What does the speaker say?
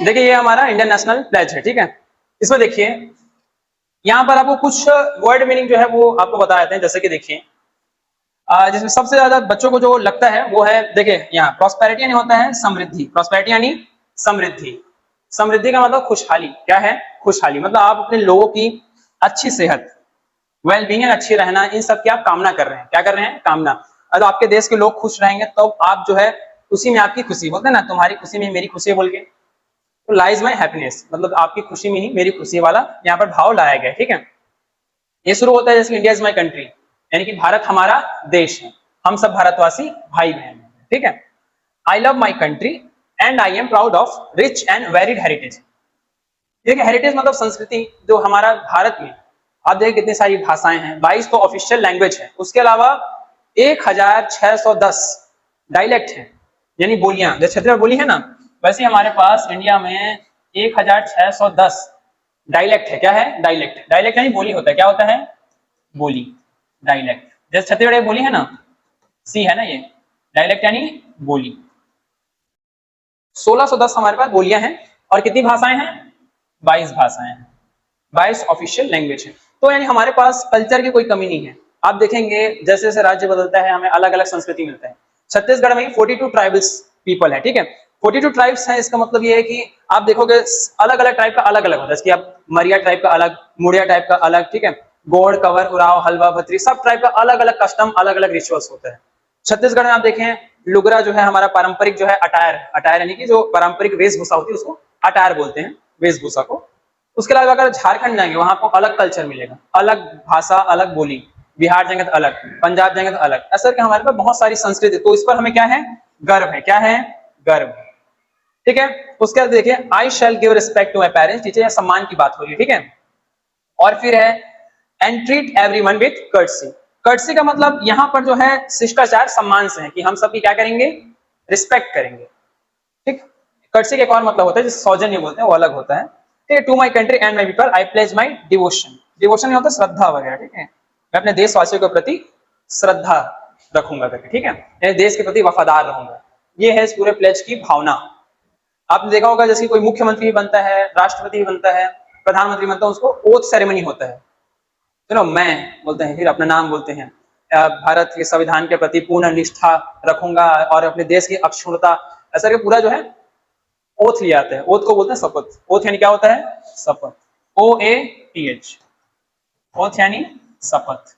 देखिए ये हमारा इंडियन नेशनल प्लेज है, ठीक है। इसमें देखिए यहाँ पर आपको कुछ वर्ड मीनिंग जो है वो आपको बता देते हैं। जैसे कि देखिए जिसमें सबसे ज्यादा बच्चों को जो लगता है वो है, देखिए यहाँ प्रॉस्पेरिटी यानी होता है समृद्धि। प्रॉस्पेरिटी यानी समृद्धि। समृद्धि का मतलब खुशहाली। क्या है? खुशहाली। मतलब आप अपने लोगों की अच्छी सेहत, वेल बीइंग, अच्छी रहना, इन सब की आप कामना कर रहे हैं। क्या कर रहे हैं? कामना। अगर आपके देश के लोग खुश रहेंगे तो आप जो है उसी में आपकी खुशी, बोलते हैं ना तुम्हारी खुशी में मेरी खुशी बोल के, तो लाइज माई हैप्पीनेस, मतलब आपकी खुशी में ही मेरी खुशी वाला यहाँ पर भाव लाया गया, ठीक है। ये शुरू होता है जैसे इंडिया इज माई कंट्री, यानी कि भारत हमारा देश है, हम सब भारतवासी भाई बहन हैं, ठीक है। I love my country and I am proud of rich and varied heritage. देखिए हेरिटेज मतलब संस्कृति जो हमारा भारत में, आप देखिए कितनी सारी भाषाएं हैं, 22 तो ऑफिशियल लैंग्वेज है, उसके अलावा 1610 डायलेक्ट है, यानी बोलियां। जैसे छत्तीसगढ़ बोली है ना, वैसे हमारे पास इंडिया में 1610 डायलेक्ट है। क्या है? डायलेक्ट। डायलेक्ट यानी बोली होता है। क्या होता है? बोली। डायलेक्ट। जैसे छत्तीसगढ़ बोली है ना, सी है ना ये, डायलेक्ट यानी बोली। 1610 हमारे पास बोलियां हैं और कितनी भाषाएं हैं? 22 भाषाएं हैं, 22 ऑफिशियल लैंग्वेज है। तो यानी हमारे पास कल्चर की कोई कमी नहीं है। आप देखेंगे जैसे जैसे राज्य बदलता है हमें अलग अलग संस्कृति मिलता है। छत्तीसगढ़ में 42 ट्राइबल्स पीपल है, ठीक है। 42 ट्राइब्स है, इसका मतलब ये है कि आप देखोगे अलग अलग ट्राइब का अलग अलग होता है। जैसे आप मरिया ट्राइब का अलग, मुड़िया ट्राइब का अलग, ठीक है। गोड़, कवर, उराव, हलवा, भत्री, सब ट्राइब का अलग अलग कस्टम, अलग अलग रिचुअल्स होते हैं। छत्तीसगढ़ में आप देखें लुगरा जो है हमारा पारंपरिक जो है अटायर, अटायर यानी कि जो पारंपरिक वेशभूषा होती है उसको अटायर बोलते हैं, वेशभूषा को। उसके अलावा अगर झारखंड जाएंगे वहां आपको अलग कल्चर मिलेगा, अलग भाषा, अलग बोली। बिहार जाएंगे तो अलग, पंजाब जाएंगे तो अलग। ऐसा कि हमारे पास बहुत सारी संस्कृति, तो इस पर हमें क्या है? गर्व है। क्या है? गर्व, ठीक है। उसके बाद देखिए I shall give respect to my parents, teacher, सम्मान की बात हो रही है, ठीक है। और फिर है and treat everyone with courtesy. Courtesy का मतलब यहाँ पर जो है शिष्टाचार, सम्मान से है कि हम सबकी क्या करेंगे? रिस्पेक्ट करेंगे, ठीक। कर्टसी का एक और मतलब होता है जिसे सौजन्य बोलते हैं, वो अलग होता है, ठीक है। To my country and my people I pledge my devotion. Devotion होता है श्रद्धा वगैरह, ठीक है। मैं अपने देशवासियों के प्रति श्रद्धा रखूंगा करके, ठीक है, देश के प्रति वफादार रहूंगा। ये है इस पूरे प्लेज की भावना। आपने देखा होगा जैसे कोई मुख्यमंत्री बनता है, राष्ट्रपति बनता है, प्रधानमंत्री बनता है, उसको ओथ सेरेमनी होता है, मैं बोलते हैं, फिर अपना नाम बोलते हैं, भारत के संविधान के प्रति पूर्ण निष्ठा रखूंगा और अपने देश की अक्षुण्णता, ऐसा करके पूरा जो है ओथ लिया जाता है। ओथ को बोलते हैं शपथ। ओथ यानी क्या होता है? शपथ। OATH, ओथ यानी शपथ।